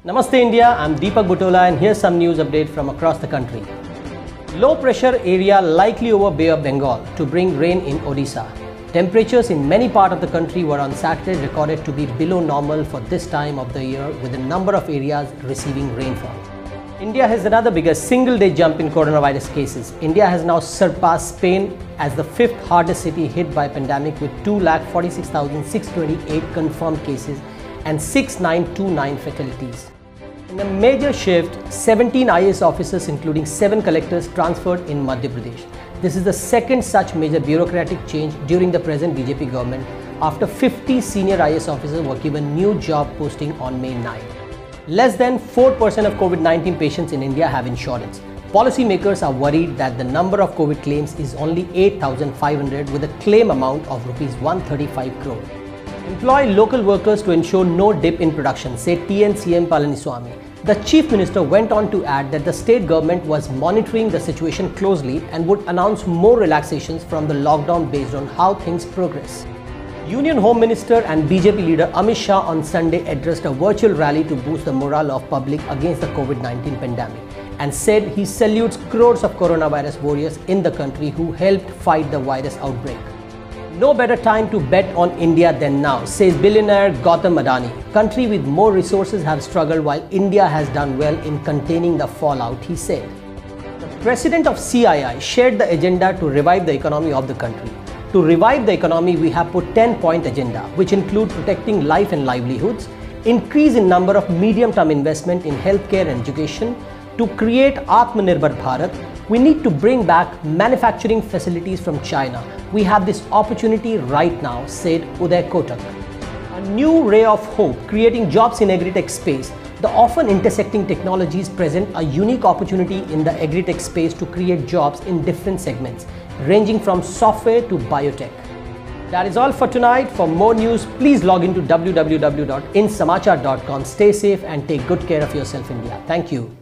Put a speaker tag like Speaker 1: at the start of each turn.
Speaker 1: Namaste India, I'm Deepak Butola and here's some news update from across the country. Low pressure area likely over Bay of Bengal to bring rain in Odisha. Temperatures in many parts of the country were on Saturday recorded to be below normal for this time of the year, with a number of areas receiving rainfall. India has another biggest single-day jump in coronavirus cases. India has now surpassed Spain as the fifth hardest city hit by pandemic, with 2,46,628 confirmed cases and 6,929 fatalities. In a major shift, 17 IAS officers including 7 collectors transferred in Madhya Pradesh. This is the second such major bureaucratic change during the present BJP government, after 50 senior IAS officers were given new job posting on May 9. Less than 4% of COVID-19 patients in India have insurance. Policymakers are worried that the number of COVID claims is only 8,500 with a claim amount of Rs 135 crore. Employ local workers to ensure no dip in production, said TN CM Palaniswamy. The Chief Minister went on to add that the state government was monitoring the situation closely and would announce more relaxations from the lockdown based on how things progress. Union Home Minister and BJP leader Amit Shah on Sunday addressed a virtual rally to boost the morale of public against the COVID-19 pandemic and said he salutes crores of coronavirus warriors in the country who helped fight the virus outbreak. No better time to bet on India than now, says billionaire Gautam Adani. Country with more resources have struggled while India has done well in containing the fallout, he said. The president of CII shared the agenda to revive the economy of the country. To revive the economy, we have put 10-point agenda, which include protecting life and livelihoods, increase in number of medium-term investment in healthcare and education, to create Atmanirbhar Bharat. We need to bring back manufacturing facilities from China. We have this opportunity right now, said Uday Kotak. A new ray of hope, creating jobs in agri-tech space. The often intersecting technologies present a unique opportunity in the agri-tech space to create jobs in different segments, ranging from software to biotech. That is all for tonight. For more news, please log into www.insamachar.com. Stay safe and take good care of yourself, India. Thank you.